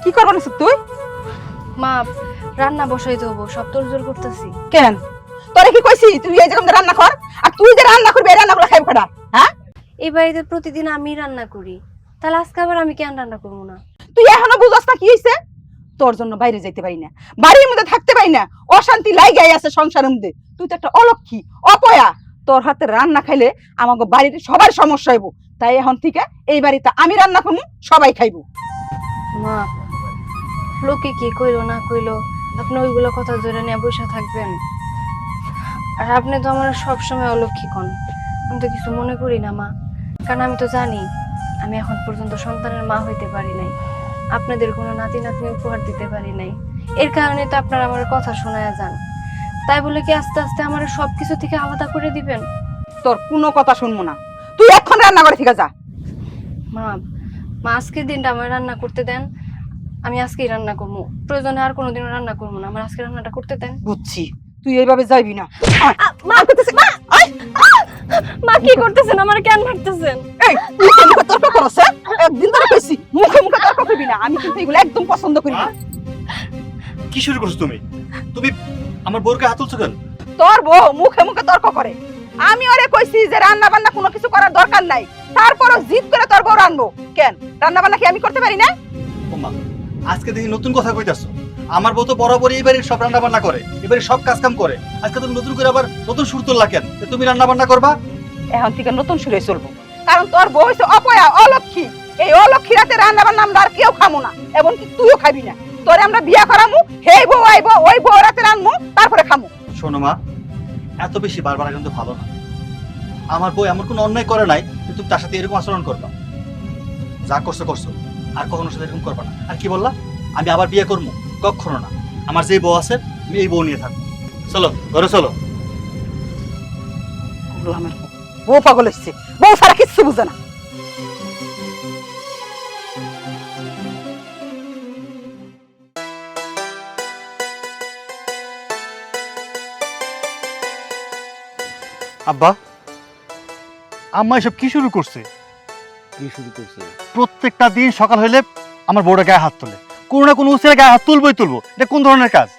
কি করবার আছে তুই? মা রান্না বসাই দেবো, সব তোড়জোড় করতেছি। কেন তোরে কি কইছি তুই এই জায়গায় রান্না কর, আর তুই যে রান্না করবি এই রান্নাগুলো খাইব কেডা? হ্যাঁ, এই বাড়িতে প্রতিদিন আমি রান্না করি, তাহলে আজকে আবার আমি কেন রান্না করবো না? তুই এখনো বুঝছ না কি হইছে? তোর জন্য বাইরে যাইতে পারি না, বাড়ির মধ্যে থাকতে পারি না, অশান্তি লাগাই আছে সংসারের মধ্যে। তুই তো একটা অলক্ষী, অপয়া। তোর হাতে রান্না খাইলে আমাকে বাড়িতে সবার সমস্যা হইব। তাই এখন থেকে এই বাড়িতে আমি রান্না করবো, সবাই খাইব। মা, লোকে কি কইলো না কইলো, আপনি ওইগুলো কথা ধরে নিয়ে বসে থাকবেন? আর আপনি তো আমার সবসময় অলক্ষী কন, আমি তো কিছু মনে করি না মা। কারণ আমি তো জানি আমি এখন পর্যন্ত সন্তানের মা হইতে পারি নাই, আপনাদের কোনো নাতি নাতনি উপহার দিতে পারি নাই। এর কারণে তো আপনারা আমার কথা শোনায়া যান। তাই বলে কি আস্তে আস্তে আমার সবকিছু থেকে আলাদা করে দিবেন? তোর কোনো কথা শুনবো না, তুই এখন রান্না করে ঠিক যা। মা, মা আজকের দিনটা আমার রান্না করতে দেন, আমি আজকেই রান্না করবো, প্রয়োজনে আর কোনোদিনও রান্না করবো না, আমার আজকে রান্নাটা করতে দেন। বুঝছি, তুই এইভাবে যাইবি না। মা মা কি করতেছেন, আমার কেন মারতেছেন? এই মুখে মুখে তর্ক করছ? একদিন ধরে কইছি মুখে মুখে তর্ক করবি না, আমি কিন্তু এগুলো একদম পছন্দ করি না। কি শুরু করছো তুমি? তুমি আমার বউকে হাত তুলছো কেন? তোর বউ মুখে মুখে তর্ক করে, আমি ওরে কইছি যে রান্না বান্না কোনো কিছু করার দরকার নাই, তারপরও জিদ করে তোর বউ রান্নবো। কেন রান্না বান্না কি আমি করতে পারি না? ওমা, আজকে দেখি নতুন কথা কইতাছো। আমার বউ তো বরাবরই এই বাড়ির সব রান্না বান্না করে, এবারে সব কাজ কাম করে। আজকে তুমি নতুন করে আবার নতুন সুর তুললা কেন? যে তুমি রান্না বান্না করবা? এখন থেকে নতুন সুরে চলবো, কারণ তোর বউ হইছে অপয়া, অলক্ষী। এই অলক্ষী রাতে রান্না বান্না আমরা আর কেউ খামো না, এমনকি তুইও খাবি না। তোরে আমরা বিয়া করামু, হেই বউ আইবো, ওই বউ রাতে রান্নমু, তারপরে খামু। শোনো মা, এত বেশি বারবার কিন্তু ভালো না। আমার বউ এমন কোনো অন্যায় করে নাই যে তুমি তার সাথে এরকম আচরণ করবা। যা করছো করছো, আর কখনো সাথে এরকম করবা না। আর কি বললা? আমি আবার বিয়ে করবো? কখনো না। আমার যে বউ আছে আমি এই বউ নিয়ে থাকবো। চলো ঘরে চলো। আমার বউ পাগল হচ্ছে, বউ ছাড়া কিচ্ছু বুঝে না। আব্বা, আম্মা এসব কি শুরু করছে? কি শুরু করছে? প্রত্যেকটা দিন সকাল হইলে আমার বউটা গায়ে হাত তোলে। কোনো না কোনো উচিত গায়ে হাত তুলবই তুলবো। এটা কোন ধরনের কাজ?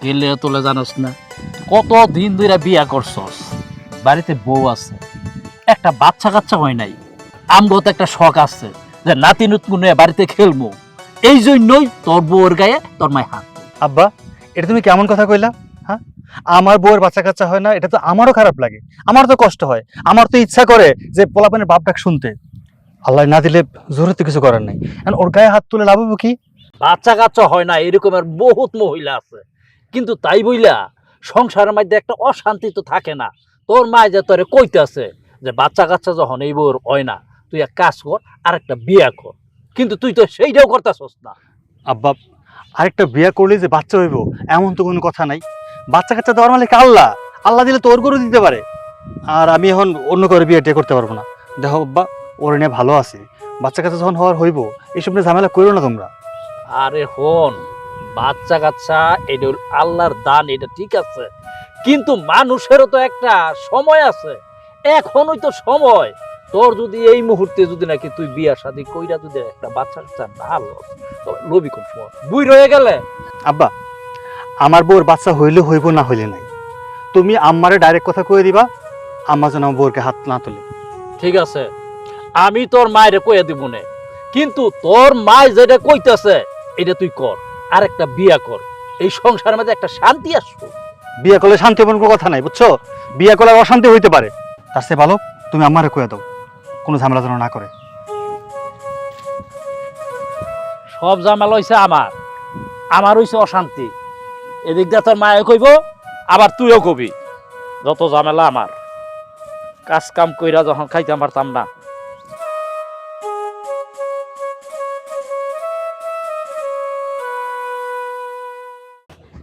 গেলে তোলে জানোস না, কত দিন ধরে বিয়া করছস, বাড়িতে বউ আছে, একটা বাচ্চা কাচ্চা হয় নাই। আমগো তো একটা শখ আছে যে নাতি নুতকুনে বাড়িতে খেলবো, এই জন্যই তোর বউর গায়ে তোর মায় হাত। আব্বা, এটা তুমি কেমন কথা কইলা? হ্যাঁ, আমার বউয়ের বাচ্চা কাচ্চা হয় না, এটা তো আমারও খারাপ লাগে, আমার তো কষ্ট হয়, আমার তো ইচ্ছা করে যে পোলাপানের বাপ ডাক শুনতে। আল্লাহ না দিলে জোরে তো কিছু করার নাই। এখন ওর গায়ে হাত তুলে লাভ হবো কি? বাচ্চা কাচ্চা হয় না এরকমের বহুত মহিলা আছে, কিন্তু তাই বইলা সংসারের মধ্যে একটা অশান্তি তো থাকে না। তোর মা যে তোরে কইতেছে যে বাচ্চা কাচ্চা যখন এই বউর হয় না, তুই এক কাজ কর, আর একটা বিয়া কর, কিন্তু তুই তো সেইটাও করতেছস না। আব্বা, আরেকটা বিয়ে করলে যে বাচ্চা হইব এমন তো কোনো কথা নাই। বাচ্চা কাচ্চা দেওয়ার মালিক আল্লাহ, আল্লাহ দিলে তোর গরু দিতে পারে। আর আমি এখন অন্য করে বিয়ে টিয়ে করতে পারবো না। দেখো আব্বা, ওর নিয়ে ভালো আছে, বাচ্চা কাচ্চা যখন হওয়ার হইব এইসব নিয়ে ঝামেলা করো না তোমরা। আরে হন, বাচ্চা কাচ্চা এটা আল্লাহর দান, এটা ঠিক আছে, কিন্তু মানুষেরও তো একটা সময় আছে। এখনই তো সময়। তোর যদি এই মুহূর্তে যদি নাকি তুই বিয়া শাদী কইরা যদি একটা বাচ্চা কাচ্চা না লস, তবে লবি কোন সময় বুই রয়ে গেলে। আব্বা, আমার বউর বাচ্চা হইলে হইব, না হইলে নাই। তুমি আম্মারে ডাইরেক্ট কথা কয়ে দিবা, আম্মা যেন আমার বউরকে হাত না তোলে। ঠিক আছে, আমি তোর মায়ের কইয়া দিব না, কিন্তু তোর মায় যেটা কইতাছে এটা তুই কর, আর একটা বিয়া কর, এই সংসারের মধ্যে একটা শান্তি আসবে। বিয়ে করলে শান্তি এমন কোনো কথা নাই, বুঝছো? বিয়ে করলে অশান্তি হইতে পারে। তার চেয়ে ভালো তুমি আম্মারে কয়ে দাও, কোনো ঝামেলা যেন না করে। সব ঝামেলা হইছে আমার হইছে অশান্তি। এদিক দিয়ে তোর মায়ে কইব, আবার তুইও কবি, যত ঝামেলা আমার। কাজ কাম কইরা যখন খাইতে পারতাম না।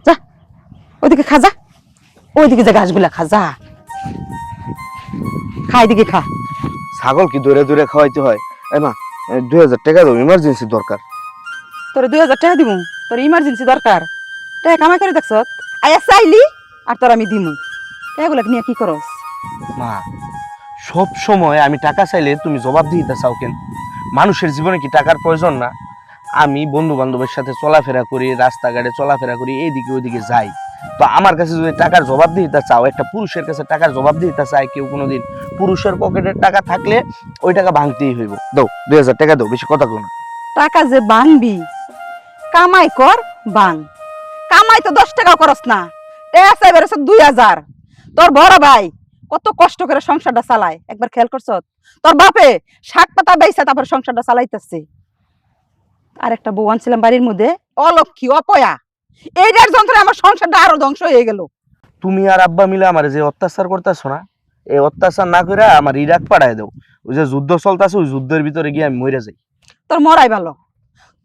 যা ওইদিকে খা, যা ওইদিকে যে গাছগুলা খা, যা খা, এদিকে খা। ছাগল কি দূরে দূরে খাওয়াইতে হয়? এই মা, 2000 টাকা দাও, ইমার্জেন্সি দরকার। তোর 2000 টাকা দিমু, তোর ইমার্জেন্সি দরকার। টাকা কামাই করে দেখছ, আয়া চাইলি আর তোর আমি দিমু। এগুলা নিয়ে কি করস? মা, সব সময় আমি টাকা চাইলে তুমি জবাব দিতে চাও কেন? মানুষের জীবনে কি টাকার প্রয়োজন না? আমি বন্ধু বান্ধবের সাথে চলাফেরা করি, রাস্তাঘাটে চলাফেরা করি, এইদিকে ওইদিকে যাই। তো আমার কাছে যদি টাকার জবাব দিতে চাও, একটা পুরুষের কাছে টাকার জবাব দিতে চায় কেউ কোনোদিন, পুরুষের পকেটের টাকা থাকলে ওই টাকা ভাঙতেই হইব। দাও 2000 টাকা দাও, বেশি কথা কো না। টাকা যে বানবি, কামাই কর বাং। কামাই তো 10 টাকা করস না, এসে বেরোছে 2000। তোর বড় ভাই কত কষ্ট করে সংসারটা চালায়, একবার খেয়াল করছ? তোর বাপে শাক পাতা বেচা তারপর সংসারটা চালাইতেছে। আর একটা বউ আনছিলাম বাড়ির মধ্যে, অলক্ষী অপয়া, এইটার যন্ত্রে আমার সংসারটা আরো ধ্বংস হয়ে গেল। তুমি আর আব্বা মিলে আমার যে অত্যাচার করতেছো না, এই অত্যাচার না করে আমার ইরাক পাঠায় দাও। ওই যে যুদ্ধ চলতেছে, ওই যুদ্ধের ভিতরে গিয়ে আমি মরে যাই। তোর মরাই ভালো,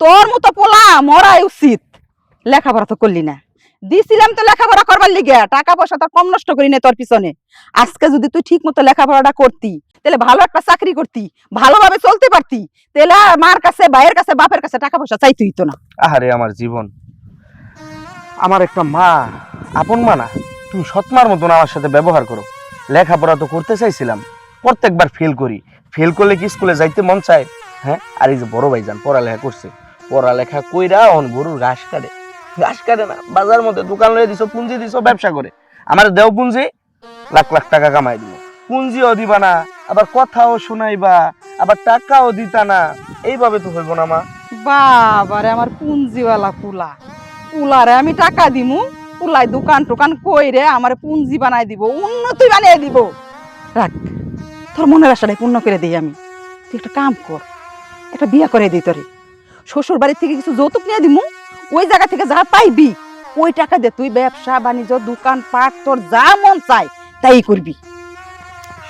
তোর মতো পোলা মরাই উচিত। লেখাপড়া তো করলি না, দিছিলাম তো লেখাপড়া করবার লিগে, টাকা পয়সা তোর কম নষ্ট করি না তোর পিছনে। আজকে যদি তুই ঠিক মতো লেখাপড়াটা করতি, তাহলে ভালো একটা চাকরি করতি, ভালোভাবে চলতে পারতি, তাহলে আর মার কাছে, ভাইয়ের কাছে, বাপের কাছে টাকা পয়সা চাইতে হইতো না। আহারে আমার জীবন, আমার একটা মা, আপন মা না, তুমি সৎমার মতন আমার সাথে ব্যবহার করো। লেখাপড়া তো করতে চাইছিলাম, প্রত্যেকবার ফেল করি। ফেল করলে কি স্কুলে যাইতে মন চায়? হ্যাঁ, আর এই যে বড় ভাইজান পড়ালেখা করছে, পড়ালেখা কইরা অন গরুর ঘাস কাটে। ঘাস কাটে না, বাজার মধ্যে দোকান লয়ে দিছো, পুঁজি দিছো, ব্যবসা করে। আমার দেও পুঁজি, লাখ লাখ টাকা কামাই দিব। পুঁজিও দিবা না, আবার কথাও শোনাইবা, আবার টাকাও দিতা না, এইভাবে তো হইব না মা। বাবারে আমার পুঞ্জিওয়ালা পুলা, পুলারে আমি টাকা দিমু, পুলাই দোকান টোকান কইরে আমার পুঞ্জি বানাই দিব, উন্নতি বানিয়ে দিব। রাখ, তোর মনের আশাটাই পূর্ণ করে দিই আমি। তুই একটা কাম কর, একটা বিয়া করে দিই তোরে। শ্বশুর বাড়ির থেকে কিছু যৌতুক নিয়ে দিমু, ওই জায়গা থেকে যা পাইবি ওই টাকা দিয়ে তুই ব্যবসা বাণিজ্য, দোকান পাট, তোর যা মন চায় তাই করবি।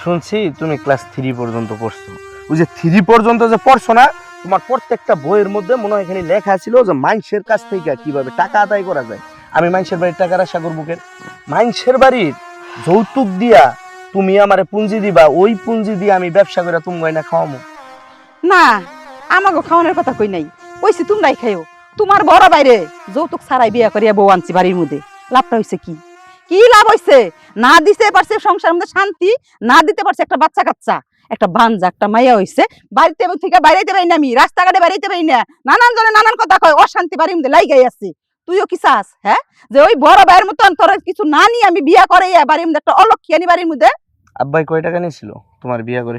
শুনছি তুমি ক্লাস 3 পর্যন্ত পড়ছো। ওই যে 3 পর্যন্ত যে পড়ছো না, তোমার প্রত্যেকটা বইয়ের মধ্যে মনে হয় এখানে লেখা ছিল যে মানুষের কাছ থেকে কিভাবে টাকা আদায় করা যায়। আমি মানুষের বাড়ির টাকার আশা করবো কেন? মানুষের বাড়ির যৌতুক দিয়া তুমি আমারে পুঁজি দিবা, ওই পুঁজি দিয়ে আমি ব্যবসা করে তুমি গয়না খাওয়ামো। না, আমাকে খাওয়ানোর কথা কই নাই, কইছি তোমরাই খাইও। তোমার বড় বাইরে যৌতুক ছাড়াই বিয়া করিয়া বউ আনছি বাড়ির মধ্যে, লাভটা হইছে কি? কি লাভ হইছে? না দিতে পারছে সংসারের মধ্যে শান্তি, না দিতে পারছে একটা বাচ্চা কাচ্চা, একটা বাঞ্জা, একটা মাইয়া হইছে। বাড়িতে থেকে বাইরেতে পারি না, আমি রাস্তাঘাটে বাইরেতে পারি না, নানান জনে নানান কথা কয়, অশান্তি বাড়ির মধ্যে লাইগাই আছে। তুইও কি চাস? হ্যাঁ, যে ওই বড় ভাইয়ের মতন তোর কিছু না নিয়ে আমি বিয়া করাইয়া বাড়ির মধ্যে একটা অলক্ষী আনি বাড়ির মধ্যে? আব্বাই কয় টাকা নিয়েছিল তোমার বিয়ে করে?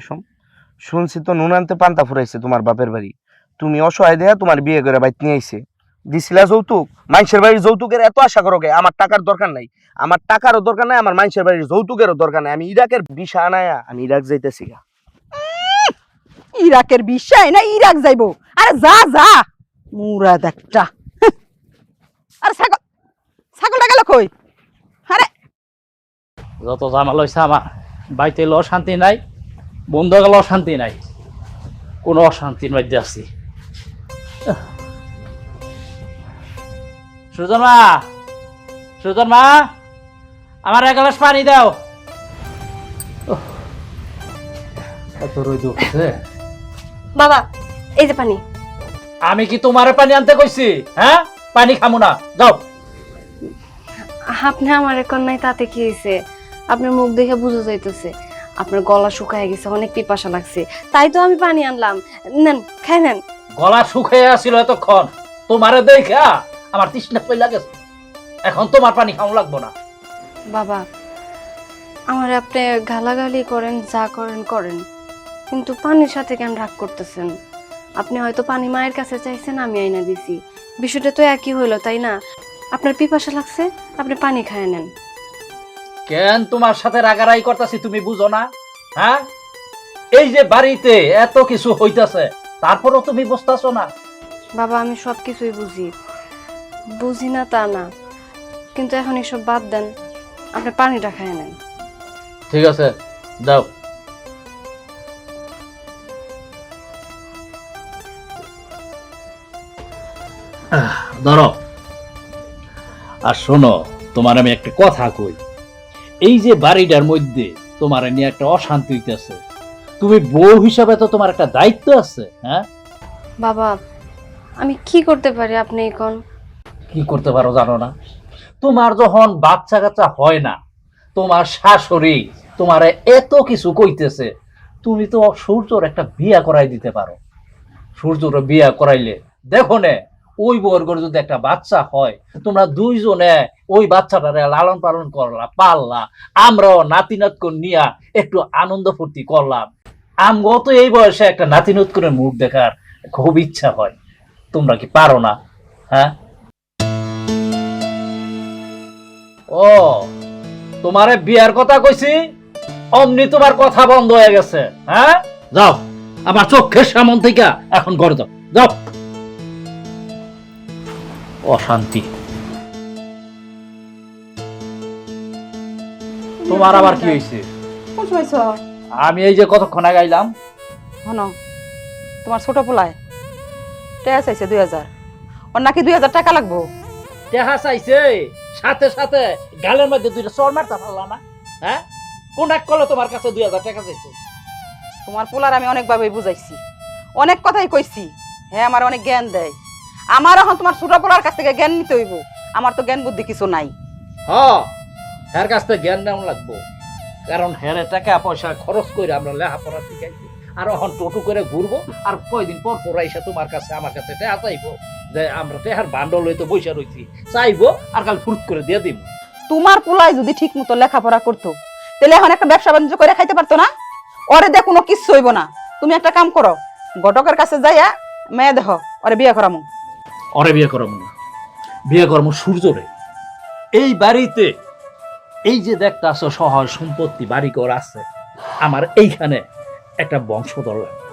শুনছি তো নুন আনতে পান্তা ফুরাইছে তোমার বাপের বাড়ি। তুমি অসহায় দেয়া তোমার বিয়ে করে বাইত নিয়ে আইছে, দিছিলা যৌতুক। মানুষের বাড়ির যৌতুকের এত আশা করো কে? আমার টাকার দরকার নাই, আমার টাকারও দরকার নাই, আমার মানুষের বাড়ির যৌতুকেরও দরকার নাই। আমি ইরাকের ভিসা আনায়া আমি ইরাক যাইতেছি। ইরাকের বিষয় না ইরাক যাইবো? আরে যা যা, মুরাদ একটা। আরে ছাগল, ছাগলটা গেল কই? আরে যত জামাল হয়েছে আমার বাড়িতে এলো অশান্তি নাই, বন্ধু গেল অশান্তি নাই, কোনো অশান্তির মধ্যে আছি। সুজন মা, সুজন মা, আমার এক গ্লাস পানি দাও। এত রোদ উঠছে। বাবা, এই যে পানি। আমি কি তোমার পানি আনতে কইছি? হ্যাঁ, পানি খামু না, যাও। আপনি আমার এখন নাই, তাতে কি হয়েছে? আপনার মুখ দেখে বুঝা যাইতেছে আপনার গলা শুকায় গেছে, অনেক পিপাসা লাগছে, তাই তো আমি পানি আনলাম। নেন, খাই নেন। গলা শুকাইয়া ছিল এতক্ষণ, তোমারে দেখা আমার তৃষ্ণা কইলা গেছে, এখন তোমার পানি খাওয়া লাগবো না। বাবা, আমার আপনি গালাগালি করেন, যা করেন করেন, কিন্তু পানির সাথে কেন রাগ করতেছেন? আপনি হয়তো পানি মায়ের কাছে চাইছেন, আমি আইনা দিছি, বিষয়টা তো একই হইলো, তাই না? আপনার পিপাসা লাগছে, আপনি পানি খায় নেন। কেন তোমার সাথে রাগারাই করতেছি তুমি বুঝো না? হ্যাঁ, এই যে বাড়িতে এত কিছু হইতাছে তারপরও তুমি বুঝতেছো না? বাবা, আমি সব কিছুই বুঝি, বুঝি না তা না, কিন্তু এখন এসব বাদ দেন, আপনি পানিটা খায় নেন। ঠিক আছে, যাও। ধরো। আর শোনো, তোমার আমি একটা কথা কই, এই যে বাড়িটার মধ্যে তোমার নিয়ে একটা অশান্তি হইতেছে, তুমি বউ হিসাবে তো তোমার একটা দায়িত্ব আছে। হ্যাঁ বাবা, আমি কি করতে পারি আপনি এখন? কি করতে পারো জানো না? তোমার যখন বাচ্চা কাচ্চা হয় না, তোমার শাশুড়ি তোমারে এত কিছু কইতেছে, তুমি তো সূর্যর একটা বিয়া করাই দিতে পারো। সূর্যর বিয়া করাইলে দেখো নে ওই বর্গর যদি একটা বাচ্চা হয়, তোমরা দুইজনে ওই বাচ্চাটারে লালন পালন করলা, পাললা, আমরাও নাতি নাতকুন নিয়া একটু আনন্দ ফুর্তি করলাম। আমগো তো এই বয়সে একটা নাতি নাতকুনের মুখ দেখার খুব ইচ্ছা হয়, তোমরা কি পারো না? হ্যাঁ, ও তোমারে বিয়ার কথা কইছি, অমনি তোমার কথা বন্ধ হয়ে গেছে। হ্যাঁ, যাও আমার চোখের সামন থেকে এখন ঘরে যাও, যাও। অশান্তি। তোমার আবার কি হয়েছে? কোন সময় আমি এই যে কতক্ষণ আগে আইলাম। শোনো, তোমার ছোট পোলায় টাকা চাইছে 2000, ওর নাকি 2000 টাকা লাগবো। টেহা চাইছে, সাথে সাথে গালের মধ্যে দুইটা চর মারতে পারলা না? হ্যাঁ, কোন এক কলে তোমার কাছে 2000 টাকা চাইছে? তোমার পোলার আমি অনেকভাবে বুঝাইছি, অনেক কথাই কইছি, হ্যাঁ আমার অনেক জ্ঞান দেয়। আমার এখন তোমার ছোট পোলার কাছ থেকে জ্ঞান নিতে হইব, আমার তো জ্ঞান বুদ্ধি কিছু নাই। হ্যাঁ, হের কাছ থেকে জ্ঞান নেওয়া লাগবো, কারণ হেরে টাকা পয়সা খরচ করে আমরা লেখাপড়া শিখাইছি, আর এখন টোটো করে ঘুরবো, আর কয়দিন পর পর এসে তোমার কাছে আমার কাছে টেহা চাইবো যে আমরা টেহার বান্ডল হইতে বসে রয়েছি, চাইবো আর কাল ফুট করে দিয়ে দিব। তোমার পোলায় যদি ঠিক মতো লেখাপড়া করতো, তাহলে এখন একটা ব্যবসা বাণিজ্য করে খাইতে পারতো না? ওরে দেখ কোনো কিচ্ছু হইব না। তুমি একটা কাম করো, ঘটকের কাছে যাইয়া মেয়ে দেখো, ওরে বিয়ে করামু। অরে বিয়ে করবো না, বিয়ে করবো সূর্যরে। এই বাড়িতে এই যে দেখতে আসো সহায় সম্পত্তি বাড়ি ঘর আছে, আমার এইখানে একটা বংশধর লাগবে।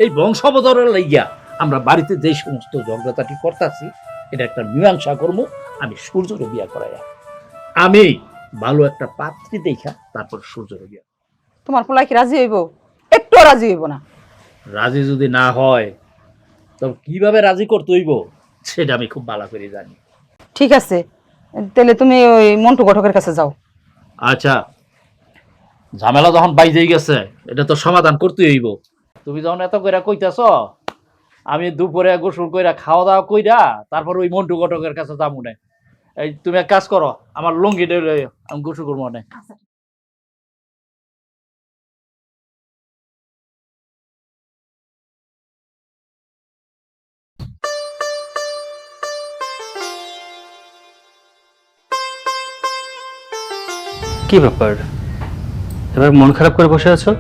এই বংশধরের লাইয়া আমরা বাড়িতে যে সমস্ত ঝগড়াঝাটি করতেছি, এটা একটা মীমাংসা করবো। আমি সূর্যরে বিয়ে করাই, আমি ভালো একটা পাত্রী দেখা তারপর সূর্যরে বিয়ে। তোমার পোলায় কি রাজি হইব? একটু রাজি হইব না। রাজি যদি না হয় তবে কিভাবে রাজি করতে হইব সেটা আমি খুব ভালো করে জানি। ঠিক আছে, তাহলে তুমি ওই মন্টু ঘটকের কাছে যাও। আচ্ছা, ঝামেলা যখন বাইজেই গেছে, এটা তো সমাধান করতে হইব। তুমি যখন এত কইরা কইতাছ, আমি দুপুরে গোসল কইরা খাওয়া দাওয়া কইরা তারপর ওই মন্টু ঘটকের কাছে যাবো না। এই তুমি এক কাজ করো, আমার লুঙ্গি ডেলে আমি গোসল করবো না। কি ব্যাপার, এবার মন খারাপ করে বসে আছো?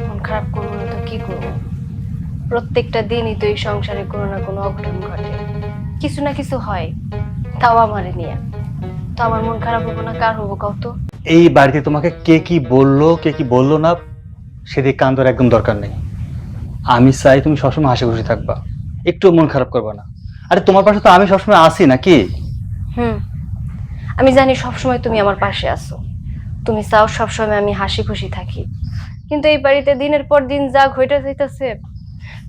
মন খারাপ করবো না তো কি করবো? প্রত্যেকটা দিনই তো এই সংসারে কোনো না কোনো অঘটন ঘটে, কিছু না কিছু হয়, তাও আমারে নিয়ে। তো আমার মন খারাপ হবো না কার হবো কত? এই বাড়িতে তোমাকে কে কি বললো কে কি বললো না সেদিকে কান ধরার একদম দরকার নেই। আমি চাই তুমি সবসময় হাসি খুশি থাকবা, একটু মন খারাপ করবা না। আরে তোমার পাশে তো আমি সবসময় আসি নাকি? আমি জানি সবসময় তুমি আমার পাশে আছো, তুমি চাও সবসময় আমি হাসি খুশি থাকি, কিন্তু এই বাড়িতে দিনের পর দিন যা ঘটে যাইতেছে,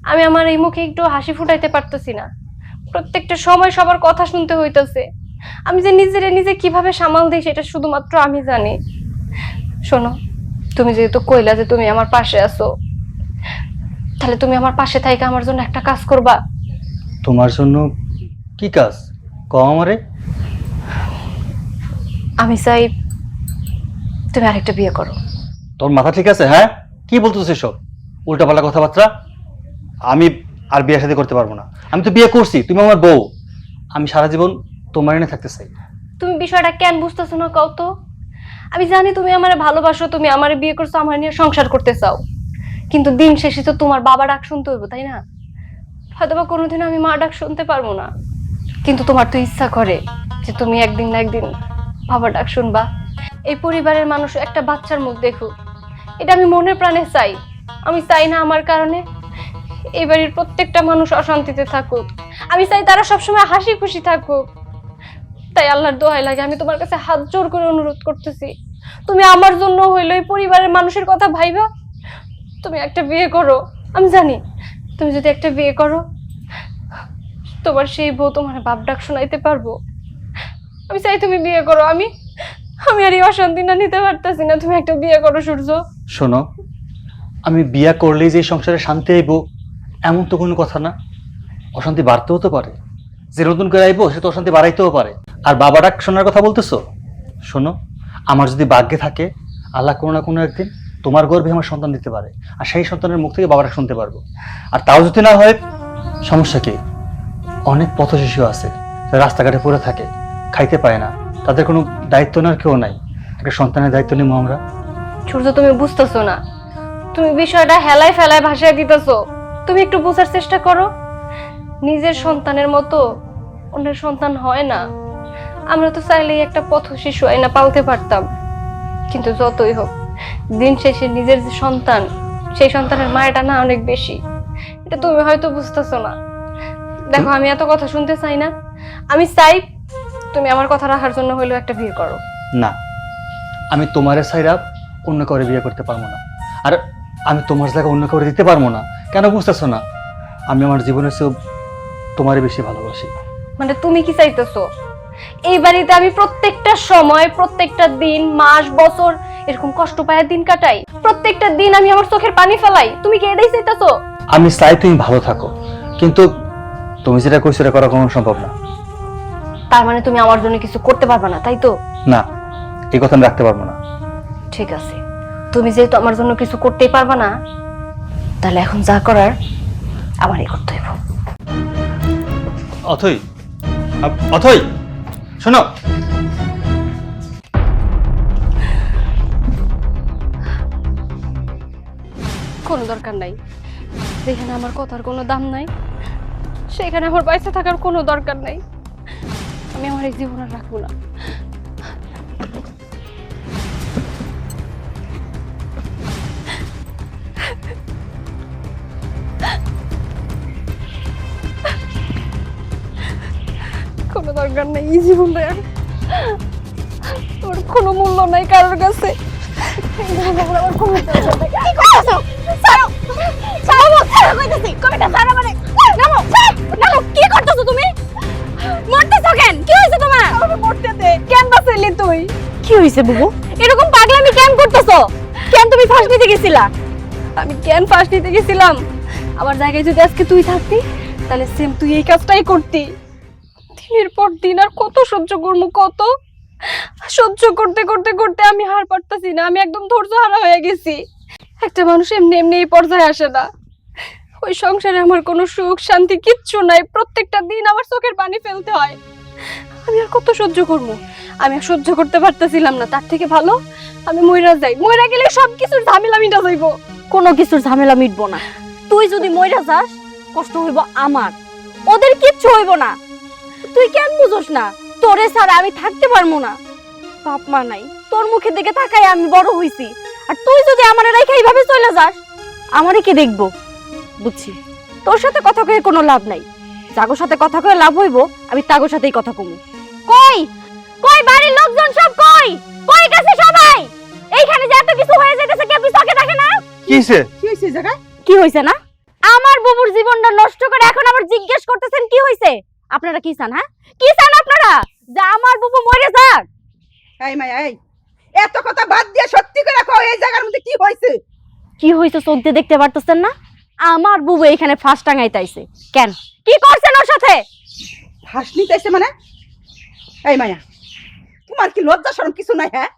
আমি আমার এই মুখে একটু হাসি ফুটাইতে পারতেছি না। প্রত্যেকটা সময় সবার কথা শুনতে হইতেছে। আমি যে নিজে কিভাবে সামাল দিই সেটা শুধুমাত্র আমি জানি। শোনো, তুমি যেহেতু কইলা যে তুমি আমার পাশে আছো, তাহলে তুমি আমার পাশে থাইকা আমার জন্য একটা কাজ করবা। তোমার জন্য কি কাজ কও আমারে? আমি চাই তুমি আরেকটা বিয়ে করো। তোর মাথা ঠিক আছে? হ্যাঁ, কি বলতেছিস সব উল্টাপাল্টা কথাবার্তা? আমি আর বিয়ে শাদী করতে পারবো না। আমি তো বিয়ে করছি, তুমি আমার বউ, আমি সারা জীবন তোমার এনে থাকতে চাই। তুমি বিষয়টা কেন বুঝতেছো না কও তো? আমি জানি তুমি আমারে ভালোবাসো, তুমি আমারে বিয়ে করছো, আমার নিয়ে সংসার করতে চাও, কিন্তু দিন শেষে তো তোমার বাবা ডাক শুনতে হইব, তাই না? হয়তোবা কোনোদিন আমি মা ডাক শুনতে পারবো না, কিন্তু তোমার তো ইচ্ছা করে যে তুমি একদিন না একদিন বাবা ডাক শুনবা। এই পরিবারের মানুষ একটা বাচ্চার মুখ দেখুক, এটা আমি মনের প্রাণে চাই। আমি চাই না আমার কারণে এই বাড়ির প্রত্যেকটা মানুষ অশান্তিতে থাকুক, আমি চাই তারা সবসময় হাসি খুশি থাকুক। তাই আল্লাহর দোহাই লাগে আমি তোমার কাছে হাত জোর করে অনুরোধ করতেছি, তুমি আমার জন্য হইলো এই পরিবারের মানুষের কথা ভাইবা, তুমি একটা বিয়ে করো। আমি জানি তুমি যদি একটা বিয়ে করো, তোমার সেই বউ তোমার বাপ ডাক শোনাইতে পারবো। আমি চাই তুমি বিয়ে করো। আমি আর এই অশান্তি না নিতে পারতেছি না, তুমি একটা বিয়ে করো সূর্য। শোনো, আমি বিয়ে করলেই যে সংসারে শান্তি আইব এমন তো কোনো কথা না। অশান্তি বাড়তেও তো পারে, যে নতুন করে আইব সে তো অশান্তি বাড়াইতেও পারে। আর বাবা ডাক শোনার কথা বলতেছো, শোনো, আমার যদি ভাগ্যে থাকে আল্লাহ কোনো না কোনো একদিন তোমার গর্ভে আমার সন্তান দিতে পারে, আর সেই সন্তানের মুখ থেকে বাবা ডাক শুনতে পারবো। আর তাও যদি না হয়, সমস্যা কি? অনেক পথ শিশু আছে যারা রাস্তাঘাটে পড়ে থাকে, খাইতে পায় না, তাদের কোনো দায়িত্ব নেওয়ার কেউ নাই। একটা সন্তানের দায়িত্ব নিবো আমরা। সূর্য, তুমি বুঝতেছো না, তুমি বিষয়টা হেলায় ফেলায় ভাষায় দিতেছো। তুমি একটু বোঝার চেষ্টা করো। নিজের সন্তানের মতো অন্যের সন্তান হয় না। আমরা তো চাইলেই একটা পথ শিশু আইনা পালতে পারতাম, কিন্তু যতই হোক দিন শেষে নিজের যে সন্তান, সেই সন্তানের মায়াটা না অনেক বেশি। এটা তুমি হয়তো বুঝতেছো না। দেখো, আমি এত কথা শুনতে চাই না। আমি চাই তুমি আমার কথা রাখার জন্য হইলেও একটা বিয়ে করো। না, আমি তোমারে ছাইরা অন্য কাউরে বিয়ে করতে পারবো না, আর আমি তোমার জায়গা অন্য কাউরে দিতে পারবো না। কেন বুঝতেছো না? আমি আমার জীবনের চেয়েও তোমারে বেশি ভালোবাসি। মানে তুমি কি চাইতেছো এই বাড়িতে আমি প্রত্যেকটা সময়, প্রত্যেকটা দিন, মাস, বছর এরকম কষ্ট পায় দিন কাটাই? প্রত্যেকটা দিন আমি আমার চোখের পানি ফেলাই? তুমি কি এটাই চাইতেছো? আমি চাই তুমি ভালো থাকো, কিন্তু তুমি যেটা কইছো সেটা করা কোনো সম্ভব না। তার মানে তুমি আমার জন্য কিছু করতে পারবে না, তাই তো? না, এই কথা আমি রাখতে পারবো না। ঠিক আছে, তুমি যেহেতু আমার জন্য কিছু করতেই পারবে না, তাহলে এখন যা করার আমারই করতে হইব। অথই, অথই, শোনো। কোনো দরকার নাই। যেখানে আমার কথার কোনো দাম নাই, সেখানে আমার বাইসে থাকার কোনো দরকার নাই। আমি আমার এই জীবন আর রাখবো না। কোনো দরকার নাই এই জীবনে আর। ওর কোনো মূল্য নাই কারোর কাছে। আমার কোনো দরকার নাই। কি করছো? ছাড়ো, ছাড়ো, ছাড়ো কইতেছি। কবিতা ছাড়ো মানে। নামো, নামো। কি করতেছো তুমি? মরতেছো কেন? কি হইছে তোমার? আমি মরতে দে। কেন বাঁচাইলি তুই? কি হইছে বুবু? এরকম পাগলামি কেন করতেছো? কেন তুমি ফাঁস নিতে গেছিলা? আমি কেন ফাঁস নিতে গেছিলাম? আমার জায়গায় যদি আজকে তুই থাকতি, তাহলে সেম তুই এই কাজটাই করতি। দিনের পর দিন আর কত সহ্য করবো, কত সহ্য করতে করতে করতে আমি হার পারতাছি না। আমি একদম ধৈর্য হারা হয়ে গেছি। একটা মানুষ এমনি এমনি এই পর্যায়ে আসে না। ওই সংসারে আমার কোনো সুখ শান্তি কিচ্ছু নাই। প্রত্যেকটা দিন আমার চোখের পানি ফেলতে হয়। আমি আর কত সহ্য করবো? আমি আর সহ্য করতে পারতেছিলাম না। তার থেকে ভালো আমি মইরা যাই। মইরা গেলে সবকিছুর ঝামেলা মিটা যাইব। কোনো কিছুর ঝামেলা মিটবো না। তুই যদি মইরা যাস, কষ্ট হইব আমার, ওদের কিচ্ছু হইব না। তুই কেন বুঝোস না? তোরে ছাড়া আমি থাকতে পারবো না। বাপ মা নাই, তোর মুখের দিকে তাকাই আমি বড় হইছি। আর তুই যদি আমার রেখে এইভাবে চলে যাস, আমারে কি দেখবো? বুঝছি, তোর সাথে কথা কয়ে কোনো লাভ নাই। জাগোর সাথে কথা কয়ে লাভ হইব, আমি তাগোর সাথেই কথা কমু। কই কই বাড়ির লোকজন সব কই? কই গেছে সবাই? এইখানে যে এত কিছু হয়ে যাইতেছে, কেউ কিছু চোখে দেখে না? কি হইছে? কি হইছে এই জায়গায়? কি হইছে না? আমার বুবুর জীবনটা নষ্ট করে এখন আবার জিজ্ঞেস করতেছেন কি হইছে? আপনারা কি চান? হ্যাঁ, কি চান আপনারা? যে আমার বুবু মরে যাক? এই মায়া, এই এত কথা বাদ দিয়ে সত্যি করে কও, এই জায়গার মধ্যে কি হইছে? কি হইছে চোখ দিয়ে দেখতে পারতেছেন না? আমার বুবু এখানে ফাঁস টাঙাইতাইছে। কেন, কি করছেন ওর সাথে? ফাঁস নিতেছে মানে? এই মায়া, তোমার কি লজ্জা শরম কিছু নাই? হ্যাঁ,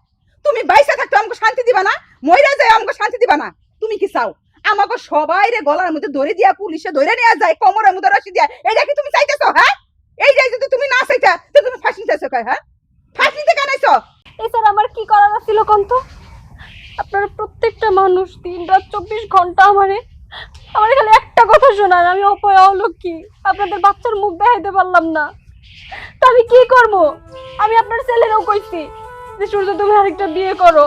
তুমি বাইসে থাকতে আমাকে শান্তি দিবা না, মইরা যায় আমাকে শান্তি দিবা না? তুমি কি চাও আমাকে সবাই রে গলার মধ্যে ধরে দিয়া পুলিশে ধরে নিয়ে যায়, কোমরের মধ্যে রশি দিয়া? এইটা কি তুমি চাইতেছো? হ্যাঁ, এইটাই যদি তুমি না চাইতা তো তুমি ফাঁস নিতেছো কই? হ্যাঁ, ফাঁস নিতে কেন আইছো? এছাড়া আমার কি করার ছিল কোন তো? আপনারা প্রত্যেকটা মানুষ দিন রাত 24 ঘন্টা আমার খালি একটা কথা শোনান, আমি অপয়া অলক্ষী। আপনাদের বাচ্চার মুখ দেখাইতে পারলাম না, তো আমি কি করব? আমি আপনার ছেলেরও কইছি যে সূর্য তুমি আরেকটা বিয়ে করো,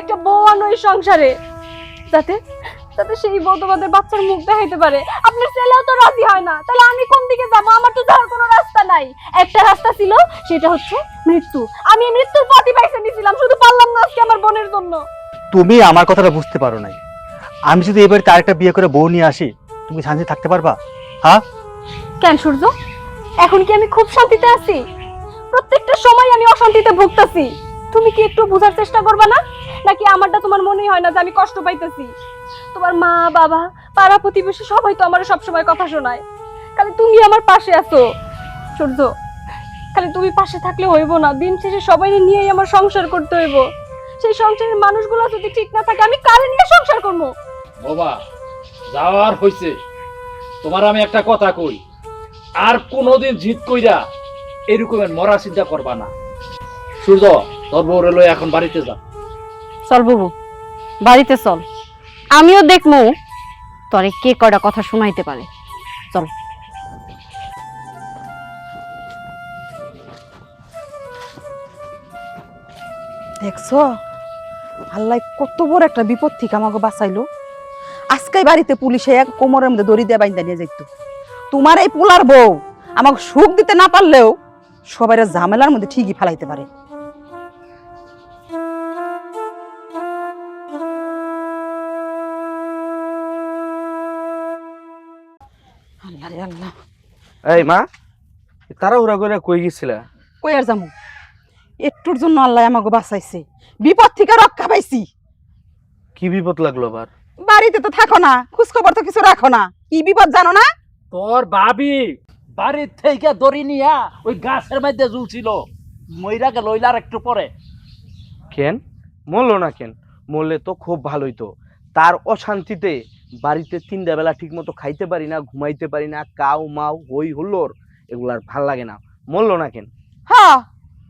একটা বউ আনো এই সংসারে, যাতে যাতে সেই বউ তোমাদের বাচ্চার মুখ দেখাইতে পারে। আপনার ছেলেও তো রাজি হয় না, তাহলে আমি কোন দিকে যাবো? আমার তো যাওয়ার কোনো রাস্তা নাই। একটা রাস্তা ছিল, সেটা হচ্ছে মৃত্যু। আমি মৃত্যুর পথই বাইছে নিয়েছিলাম, শুধু পারলাম না আজকে আমার বোনের জন্য। তুমি আমার কথাটা বুঝতে পারো নাই। আমি যদি এবার আরেকটা বিয়ে করে বউ নিয়ে আসি, তুমি শান্তি থাকতে পারবা? হ্যাঁ, কেন সূর্য, এখন কি আমি খুব শান্তিতে আছি? প্রত্যেকটা সময় আমি অশান্তিতে ভুগতেছি। তুমি কি একটু বোঝার চেষ্টা করবে না? নাকি আমারটা তোমার মনেই হয় না যে আমি কষ্ট পাইতেছি? তোমার মা বাবা পাড়া প্রতিবেশী সবাই তো আমার সবসময় কথা শোনায়, খালি তুমি আমার পাশে আছো। সূর্য, খালি তুমি পাশে থাকলে হইব না, দিন শেষে সবাই নিয়েই আমার সংসার করতে হইব। সেই সংসারের মানুষগুলো যদি ঠিক না থাকে, আমি কারে নিয়ে সংসার করবো? বাবা যাওয়ার হইছে। তোমার আমি একটা কথা কই, আর কোনোদিন জিত কইরা এরকমের মরা চিন্তা করবা না। সূর্য, তোর বউরে লই এখন বাড়িতে যা। চল বাবু, বাড়িতে চল, আমিও দেখবো তোরে কে কয়টা কথা শোনাইতে পারে। চল। দেখছো আল্লাহ কত বড় একটা বিপদ থেকে আমাকে বাঁচাইলো। আজকে বাড়িতে পুলিশে এক কোমরের মধ্যে দড়ি দিয়ে বাইন্দা নিয়ে যাইতো। তোমার এই পোলার বউ আমাকে সুখ দিতে না পারলেও সবাই ঝামেলার মধ্যে ঠিকই ফেলাইতে পারে। আল্লাহ রে আল্লাহ। এই মা, তাড়াহুড়া করে কই গেছিলা? কই আর যামু, একটুর জন্য আল্লাহ আমাকে বাঁচাইছে, বিপদ থেকে রক্ষা পাইছি। কি বিপদ লাগলো আবার? বাড়িতে তো থাকো না, খোঁজ খবর তো কিছু রাখো না, কি বিপদ জানো না? তোর ভাবি বাড়ির থেকে দড়ি নিয়া ওই গাছের মধ্যে ঝুলছিল, মইরা গেল আর একটু পরে। কেন মরলো না? কেন মরলে তো খুব ভালোই তো। তার অশান্তিতে বাড়িতে 3টা বেলা ঠিক মতো খাইতে পারি না, ঘুমাইতে পারি না, কাউ মাও হই হুল্লোর, এগুলার ভাল লাগে না। মরলো না কেন? হ্যাঁ,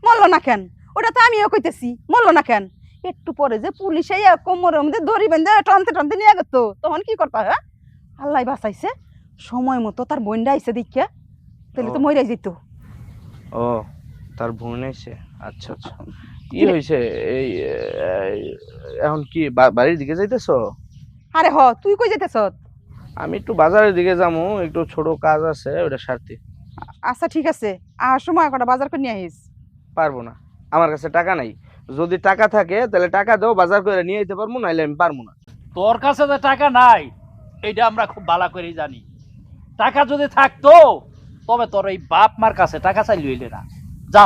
মরলো না কেন, ওটা তো আমিও কইতেছি, মরলো না কেন। একটু পরে যে পুলিশ আইয়া কোমরের মধ্যে দড়ি বেঁধে টানতে টানতে নিয়ে গেত, তখন কি করতে হয়? আল্লাহ বাঁচাইছে, সময় মতো তার বোনটা আইসে দেখিয়া, তাহলে তো মইরাই যেত। ও, তার বোন এসে? আচ্ছা আচ্ছা। কি হয়েছে? এই এখন কি বাড়ির দিকে যাইতেছো? আরে হ, তুই কই যেতেছ? আমি একটু বাজারের দিকে যাবো, একটু ছোট কাজ আছে, ওটা সারতে। আচ্ছা ঠিক আছে, আর সময় কটা বাজার করে নিয়ে আইস। পারবো না, আমার কাছে টাকা নাই। যদি টাকা থাকে তাহলে টাকা দাও, বাজার করে নিয়ে যেতে পারবো, নাইলে আমি পারবো না। তোর কাছে যে টাকা নাই এটা আমরা খুব ভালো করেই জানি। টাকা যদি থাকতো তবে তোর এই বাপ মার কাছে টাকা চাই লইলে না। যা,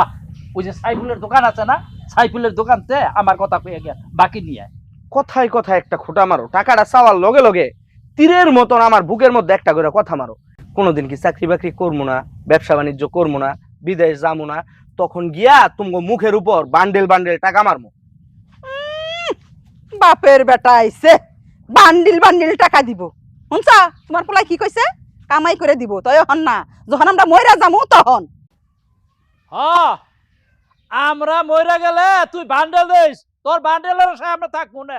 ওই যে সাইফুলের দোকান আছে না, সাইফুলের দোকানতে আমার কথা কইয়া গিয়া বাকি নিয়ে আয়। কথায় কথায় একটা খোঁটা মারো, টাকাটা চাওয়ার লগে লগে তীরের মতন আমার বুকের মধ্যে একটা করে কথা মারো। কোনোদিন কি চাকরি বাকরি করবো না, ব্যবসা বাণিজ্য করবো না, বিদেশ যাবো না, তখন গিয়া তুমি মুখের উপর বান্ডেল বান্ডেল টাকা মারবো। বাপের বেটা আইছে, বান্ডিল বান্ডিল টাকা দিব। শুনছা তোমার পোলাই কি কইছে? কামাই করে দিব, তয় হন না, যখন আমরা মইরা যামু তখন। হ্যাঁ, আমরা মইরা গেলে তুই বান্ডেল দিস, তোর বান্ডেলের আশায় আমরা থাকবো না।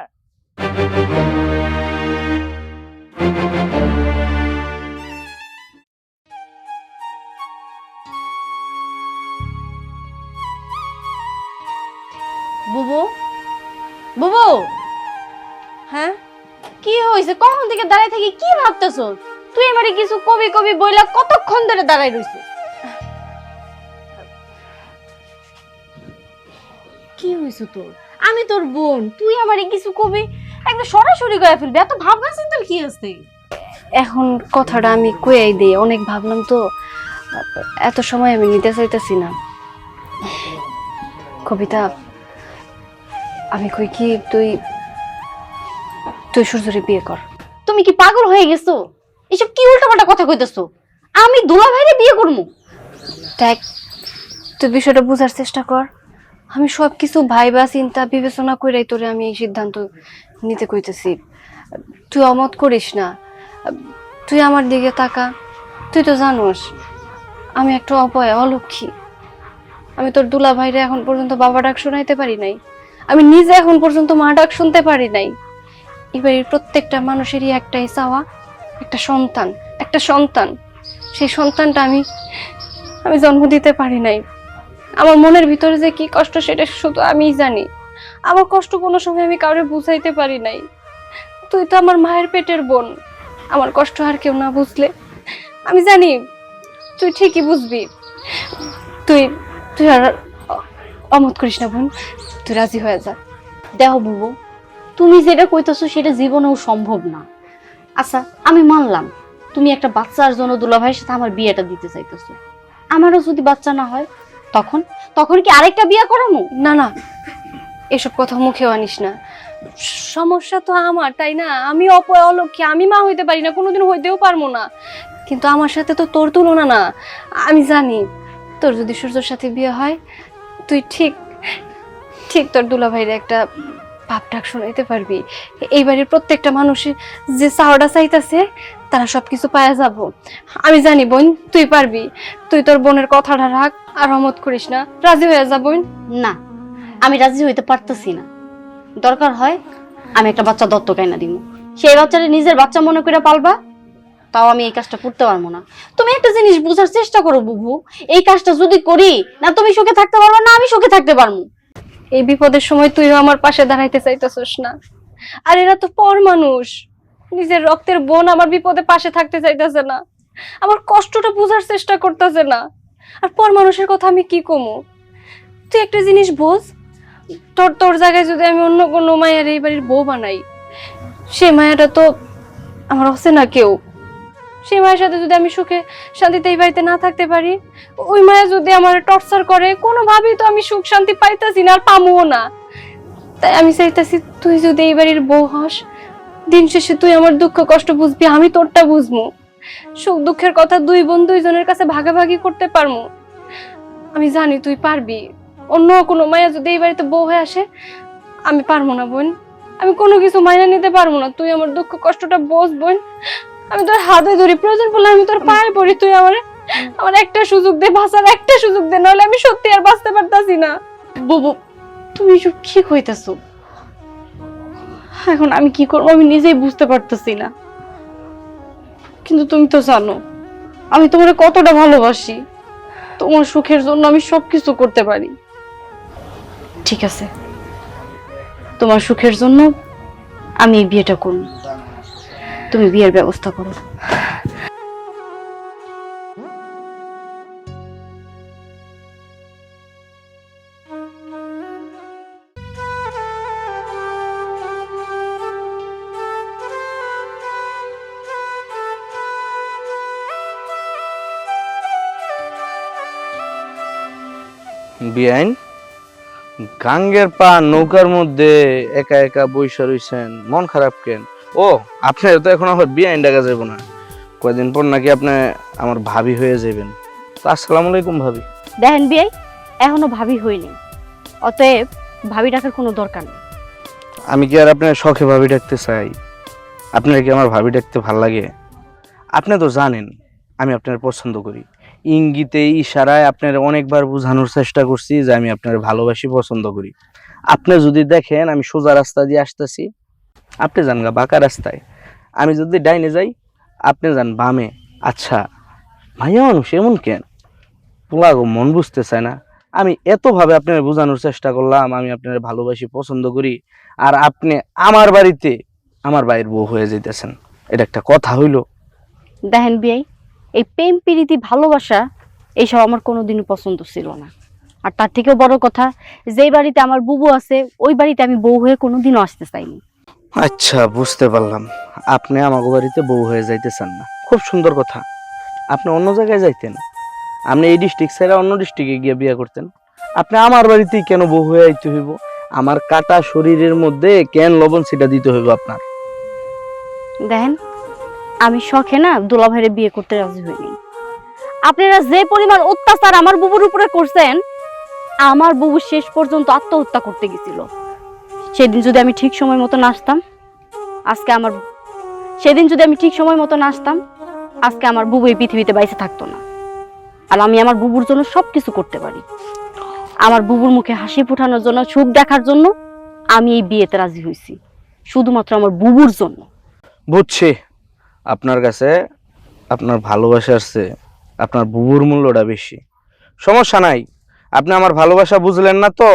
বুবু, বুবু, হ্যাঁ কি হয়েছে? কখন থেকে দাঁড়ায় থাকি, কি ভাবতেছ? তুই আমারে কিছু কবি কবি বইলা কতক্ষণ ধরে দাঁড়ায় রইছিস? কি হয়েছে তোর? আমি তোর বোন, তুই আমারে কিছু কবি একদম সরাসরি কয়ে ফেলবি, এত ভাবনা চিন্তার কি আছে? এখন কথাটা আমি কইয়াই দিই, অনেক ভাবলাম তো, এত সময় আমি নিতে চাইতেছি না। কবিতা, আমি কই কি, তুই সূর্যরে বিয়ে কর। তুমি কি পাগল হয়ে গেছো? এসব কি উল্টাপাল্টা কথা কইতেছো? আমি দুলা ভাইরে বিয়ে করবো? দেখ, তুই বিষয়টা বুঝার চেষ্টা কর। আমি সবকিছু ভাইবা চিন্তা বিবেচনা কইরাই তোরে আমি এই সিদ্ধান্ত নিতে কইতেছি। তুই অমত করিস না, তুই আমার দিকে তাকা। তুই তো জানোস আমি একটা অপয়া, অলক্ষী। আমি তোর দুলা ভাইরে এখন পর্যন্ত বাবা ডাক শোনাইতে পারি নাই, আমি নিজে এখন পর্যন্ত মা ডাক শুনতে পারি নাই। এবারের প্রত্যেকটা মানুষেরই একটাই চাওয়া, একটা সন্তান, একটা সন্তান। সেই সন্তানটা আমি জন্ম দিতে পারি নাই। আমার মনের ভিতরে যে কি কষ্ট সেটা শুধু আমিই জানি। আমার কষ্ট কোনো সময় আমি কাউরে বুঝাইতে পারি নাই। তুই তো আমার মায়ের পেটের বোন, আমার কষ্ট আর কেউ না বুঝলে আমি জানি তুই ঠিকই বুঝবি। তুই তুই আর অমত করিস না বোন, তুই রাজি হয়ে যা। দেখো বুবু, তুমি যেটা কইতেছো সেটা জীবনেও সম্ভব না। আচ্ছা আমি মানলাম তুমি একটা বাচ্চার জন্য দুলাভাইয়ের সাথে আমার বিয়েটা দিতে চাইতেছো, আমারও যদি বাচ্চা না হয় তখন তখন কি আরেকটা বিয়ে করামু? না না, এসব কথা মুখেও আনিস না। সমস্যা তো আমার, তাই না? আমি অপয়া, অলক্ষী, আমি মা হইতে পারি না, কোনোদিন হইতেও পারবো না। কিন্তু আমার সাথে তো তোর তুলনা না। আমি জানি তোর যদি সূর্যর সাথে বিয়ে হয়, তুই ঠিক ঠিক তোর দুলাভাইরে একটা বাপ ডাক শোনাইতে পারবি। এই বাড়ির প্রত্যেকটা মানুষে যে চাওয়াটা চাইতাছে তারা সবকিছু পাওয়া যাব। আমি জানি বোন তুই পারবি। তুই তোর বোনের কথাটা রাখ আর অমত করিস না, রাজি হয়ে যা বোন। না, আমি রাজি হইতে পারতেছি না। দরকার হয় আমি একটা বাচ্চা দত্তক আইনা দিব, সেই বাচ্চাটা নিজের বাচ্চা মনে করে পালবা, তাও আমি এই কাজটা করতে পারবো না। তুমি একটা জিনিস বুঝার চেষ্টা করো বুবু, এই কাজটা যদি করি না তুমি সুখে থাকতে পারবা না আমি সুখে থাকতে পারবো। এই বিপদের সময় তুইও আমার পাশে দাঁড়াইতে চাইতেছস না। আর এরা তো পর মানুষ, নিজের রক্তের বোন আমার বিপদে পাশে থাকতে চাইতেছে না, আমার কষ্টটা বোঝার চেষ্টা করতেছে না। আর পর মানুষের কথা আমি কি কমু? তুই একটা জিনিস বোঝ, তোর তোর জায়গায় যদি আমি অন্য কোনো মায়ের এই বাড়ির বউ বানাই, সে মায়াটা তো আমার হচ্ছে না কেউ। সেই মায়ের সাথে যদি আমি সুখে শান্তিতে এই বাড়িতে না থাকতে পারি, ওই মায়া যদি আমার টর্চার করে, কোনোভাবেই তো আমি সুখ শান্তি পাইতাছি না আর পামুও না। তাই আমি চাইতাছি তুই যদি এই বাড়ির বউ হস, দিন শেষে তুই আমার দুঃখ কষ্ট বুঝবি, আমি তোরটা বুঝবো। সুখ দুঃখের কথা দুই বোন দুইজনের কাছে ভাগাভাগি করতে পারবো। আমি জানি তুই পারবি। অন্য কোনো মায়া যদি এই বাড়িতে বউ হয়ে আসে, আমি পারবো না বোন, আমি কোনো কিছু মাইনা নিতে পারবো না। তুই আমার দুঃখ কষ্টটা বোঝ বোন, আমি তোর হাতে ধরি, প্রয়োজন পড়লে আমি তোর পায়ে পড়ি। তুই আমার একটা সুযোগ দে, বাঁচার একটা সুযোগ দে, নাহলে আমি সত্যি আর বাঁচতে পারতাছি না। বুবু তুমি সব কি কইতাছো? এখন আমি কি করবো আমি নিজেই বুঝতে পারতেছি না। কিন্তু তুমি তো জানো আমি তোমার কতটা ভালোবাসি, তোমার সুখের জন্য আমি সবকিছু করতে পারি। ঠিক আছে, তোমার সুখের জন্য আমি এই বিয়েটা করব, তুমি বিয়ের ব্যবস্থা করো। বিআইন গাঙ্গের পা নৌকার মধ্যে একা একা বইসা রইছেন, মন খারাপ কেন? ও আপনার তো এখন আমার বিআইন ডাকা যাব না, কয়দিন পর নাকি আপনি আমার ভাবি হয়ে যাবেন। তো আসসালামু আলাইকুম ভাবি। দেখেন বিয়াই, এখনো ভাবি হইনি, অতএব ভাবি ডাকার কোনো দরকার নেই। আমি কি আর আপনার শখে ভাবি ডাকতে চাই? আপনার কি আমার ভাবি ডাকতে ভাল লাগে? আপনি তো জানেন আমি আপনার পছন্দ করি, ইঙ্গিতে ইশারায় আপনার অনেকবার বোঝানোর চেষ্টা করছি যে আমি আপনার ভালোবাসি, পছন্দ করি। আপনি যদি দেখেন আমি সোজা রাস্তা দিয়ে আসতেছি, আপনি যান গা বাঁকা রাস্তায়, আমি যদি ডাইনে যাই আপনি যান বামে। আচ্ছা ভাইয়া মানুষ এমন কেন? পোলাগো মন বুঝতে চায় না। আমি এতভাবে আপনার বোঝানোর চেষ্টা করলাম আমি আপনার ভালোবাসি, পছন্দ করি, আর আপনি আমার বাড়িতে আমার ভাইয়ের বউ হয়ে যেতেছেন, এটা একটা কথা হইল? দেখেন বিয়াই, এই প্রেম প্রীতি ভালোবাসা এইসব আমার কোনোদিনও পছন্দ ছিল না। আর তার থেকেও বড় কথা, যেই বাড়িতে আমার বুবু আছে ওই বাড়িতে আমি বউ হয়ে কোনোদিনও আসতে চাইনি। আচ্ছা বুঝতে পারলাম, আপনি আমাকে বাড়িতে বউ হয়ে যাইতে চান না, খুব সুন্দর কথা। আপনি অন্য জায়গায় যাইতেন, আপনি এই ডিস্ট্রিক্ট ছেড়ে অন্য ডিস্ট্রিক্টে গিয়ে বিয়ে করতেন। আপনি আমার বাড়িতেই কেন বউ হয়ে আইতে হইব? আমার কাটা শরীরের মধ্যে কেন লবণ সেটা দিতে হইব আপনার? দেখেন, আমি শখে না দুলাভাইরে বিয়ে করতে রাজি হইনি। আপনারা যে পরিমাণ অত্যাচার আমার বুবুর উপরে করছেন, আমার বুবু শেষ পর্যন্ত আত্মহত্যা করতে গেছিল। সেদিন যদি আমি ঠিক সময় মতো নাচতাম, আজকে আমার বুবু এই পৃথিবীতে বাইসে থাকতো না। আর আমি আমার বুবুর জন্য সবকিছু করতে পারি। আমার বুবুর মুখে হাসি ফোটানোর জন্য, সুখ দেখার জন্য আমি এই বিয়েতে রাজি হয়েছি, শুধুমাত্র আমার বুবুর জন্য। বুঝছি, আপনার কাছে আপনার ভালোবাসা আছে, আপনার বুবুর মূল্যটা বেশি। সমস্যা নাই, আপনি আমার ভালোবাসা বুঝলেন না তো,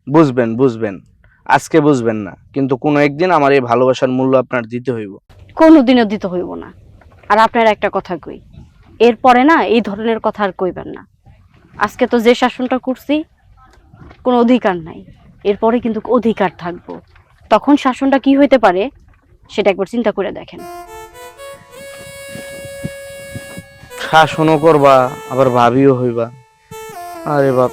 বুঝবেন আজকে বুঝবেন না, কিন্তু কোনো একদিন আমার এই ভালোবাসার মূল্য আপনার দিতে হইব। কোনোদিনও দিতে হইব না। আর আপনার একটা কথা কই, এরপরে না এই ধরনের কথা আর কইবেন না। আজকে তো যে শাসনটা করছি কোনো অধিকার নাই, এরপরে কিন্তু অধিকার থাকবো। তখন শাসনটা কি হইতে পারে সেটা একবার চিন্তা করে দেখেন। শাসনও করবা আবার ভাবিও হইবা, আরে বাপ।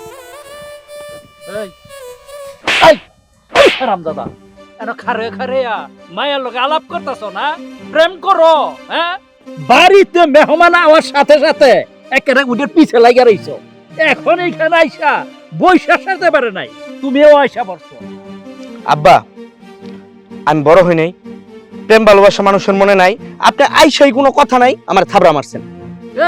রামদাদা এনো খারে খারে মায়ের লগে আলাপ করতেছ না, প্রেম করো। হ্যাঁ, বাড়িতে মেহমান আওয়ার সাথে সাথে একেবারে উঠে পিছে লাগিয়া রইছো। এখন এইখানে আইসা বৈশা সারতে পারে নাই, তুমিও আইসা পড়ছো। আব্বা আমি বড় হই নাই, প্রেম ভালোবাসা মানুষের মনে নাই, আপনি আইসাই কোনো কথা নাই আমার থাবড়া মারছেন।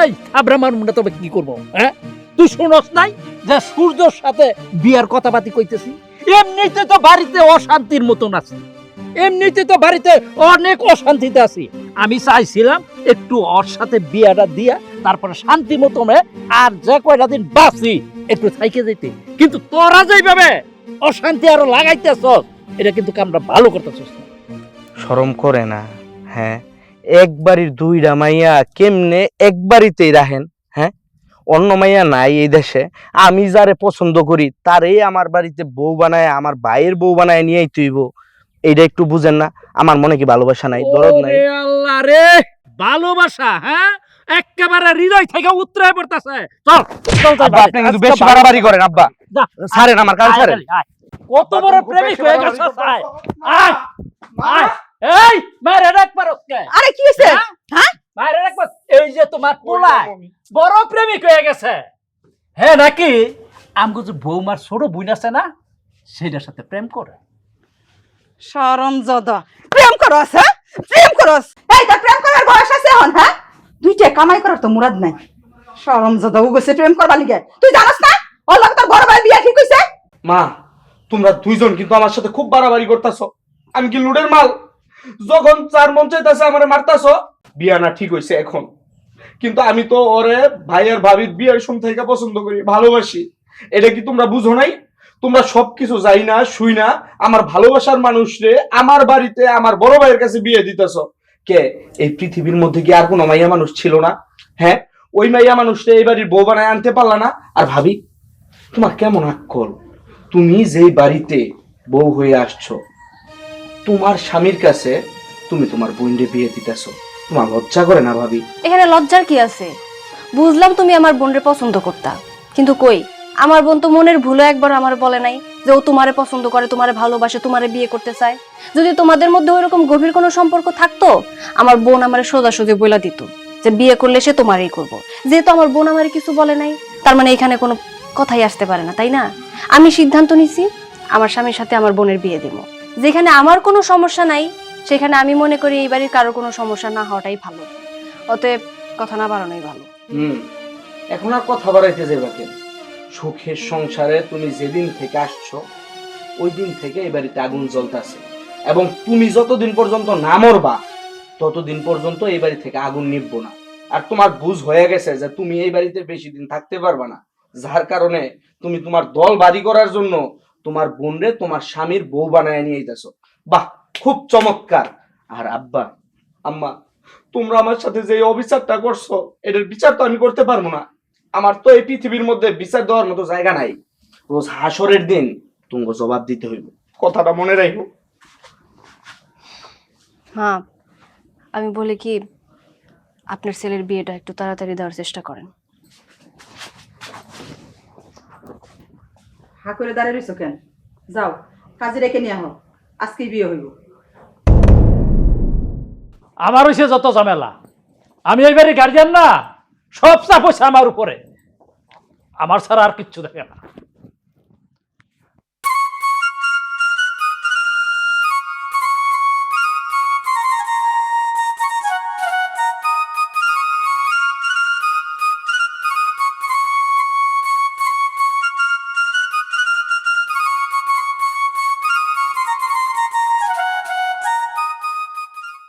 এই থাবরা মারমুনা তবে কি করবো? হ্যাঁ, তুই শুনস নাই যে সূর্যর সাথে বিয়ার কথাবার্তি কইতেছি? এমনিতে তো বাড়িতে অশান্তির মতন আছে, এমনিতে তো বাড়িতে অনেক অশান্তিতে আছি। আমি চাইছিলাম একটু ওর সাথে বিয়াটা দিয়া তারপরে শান্তি মতনে আর যে কয়টা দিন বাঁচি একটু থাইকে যেতে, কিন্তু তোরা যেভাবে অশান্তি আরো লাগাইতেছ এটা কিন্তু আমরা ভালো করতেছস না। শরম করে না? হ্যাঁ, একবারই দুইটা মাইয়া কেমনে একবারিতেই রাহেন? হ্যাঁ, অন্য মাইয়া নাই এই দেশে। আমি যারে পছন্দ করি তারে আমার বাড়িতে বউ বানায়, আমার ভাইয়ের বউ বানায় নিয়েই তুইব, এইটা একটু বুঝেন না? আমার মনে কি ভালোবাসা নাই, দরদ নাই? ওরে আল্লাহ রে, ভালোবাসা হ্যাঁ একেবারে হৃদয় থেকে উতরে পড়তেছে। চল চল চল, আব্বা, আপনি কিন্তু বেশ বাড়াবাড়ি করেন আব্বা। যা, ছাড়েন আমার কাজ, ছাড়েন। কত বড় প্রেমিক হয়ে গেছে। আয় আয় আয়, এই মারে একবার ওকে। আরে কি হইছে? হ্যাঁ, মারে একবার। এই যে তোমার পোলা বড় প্রেমিক হয়ে গেছে। হ্যাঁ নাকি আমগো যে বৌমার ছোট বোন আছে না, সেটার সাথে প্রেম করে। শরমজাদা, প্রেম করস? হ্যাঁ, প্রেম করস? এই তোর প্রেম করার বয়স আছে এখন? হ্যাঁ, দুইটা কামাই করার তো মুরাদ নাই। শরমজাদা, ও গেছে প্রেম করবা লিগে। তুই জানাস না ওর লগে তোর বড় ভাই বিয়া ঠিক হইছে? মা, তোমরা দুইজন কিন্তু আমার সাথে খুব বাড়াবাড়ি করতেছ। আমি কি লুডের মাল? যখন চার মন চাইতেছে আমারে মারতাছ। বিয়া না ঠিক হইছে এখন, কিন্তু আমি তো ওরে ভাই আর ভাবির বিয়ের সময় থেকে পছন্দ করি, ভালোবাসি। এটা কি তোমরা বুঝো নাই? তোমরা সবকিছু যাই না শুই না আমার ভালোবাসার মানুষরে আমার বাড়িতে আমার বড় ভাইয়ের কাছে বিয়ে দিতেছ। কে এই পৃথিবীর মধ্যে কি আর কোনো মাইয়া মানুষ ছিল না? হ্যাঁ, ওই মাইয়া মানুষটা এই বাড়ির বউ বানায় আনতে পারলা না? আর ভাবি, তোমার কেমন আক্কল? তুমি যেই বাড়িতে বউ হয়ে আসছো, তোমার স্বামীর কাছে তুমি তোমার বোনরে বিয়ে দিতেছো, তোমার লজ্জা করে না ভাবি? এখানে লজ্জার কি আছে? বুঝলাম তুমি আমার বোনরে পছন্দ করতা, কিন্তু কই আমার বোন তো মনের ভুলে একবার আমার বলে নাই যে ও তোমারে পছন্দ করে, তোমারে ভালোবাসে, তোমারে বিয়ে করতে চায়। যদি তোমাদের মধ্যে ওইরকম গভীর কোনো সম্পর্ক থাকতো, আমার বোন আমারে সোজাসুজি বলে দিত যে বিয়ে করলে সে তোমারই করব। যেহেতু আমার বোন আমারে কিছু বলে নাই, তার মানে এখানে কোনো কথাই আসতে পারে না, তাই না? আমি সিদ্ধান্ত নিছি আমার স্বামীর সাথে আমার বোনের বিয়ে দিব। যেখানে আমার কোনো সমস্যা নাই সেখানে আমি মনে করি এই বাড়ির কারোর কোনো সমস্যা না হওয়াটাই ভালো। অতএব কথা না বাড়ানোই ভালো। এখন আর কথা বাড়াইতে যাইবা কেন? সুখের সংসারে তুমি যেদিন থেকে আসছো ওই দিন থেকে এই বাড়িতে আগুন জ্বলতেছে, এবং তুমি যতদিন পর্যন্ত না মরবা ততদিন পর্যন্ত এই বাড়ি থেকে আগুন নিববো না। আর তোমার বুঝ হয়ে গেছে যে তুমি এই বাড়িতে বেশি দিন থাকতে পারবা না, যার কারণে তুমি তোমার দল বাড়ি করার জন্য তোমার বোনরে তোমার স্বামীর বউ বানায় নিয়ে যাইতেছো। বাহ, খুব চমৎকার। আর আব্বা আম্মা, তোমরা আমার সাথে যে অবিচারটা করছো এটার বিচার তো আমি করতে পারবো না। আমার তো এই পৃথিবীর মধ্যে বিচার দেওয়ার মতো জায়গা নাই। রোজ হাসরের দিন তুমগো জবাব দিতে হইব, কথাটা মনে রাখো। হ্যাঁ, আমি বলি কি, আপনার ছেলের বিয়েটা একটু তাড়াতাড়ি দেওয়ার চেষ্টা করেন। হা করে দাঁড়িয়ে রইছো কেন? যাও, কাজে রেখে নিয়ে আহ, আজকেই বিয়ে হইব। আমার হইছে যত ঝামেলা, আমি এইবারে গার্জিয়ান না, সব চাপ হইছে আমার উপরে। আমার ছাড়া আর কিচ্ছু দেখে না।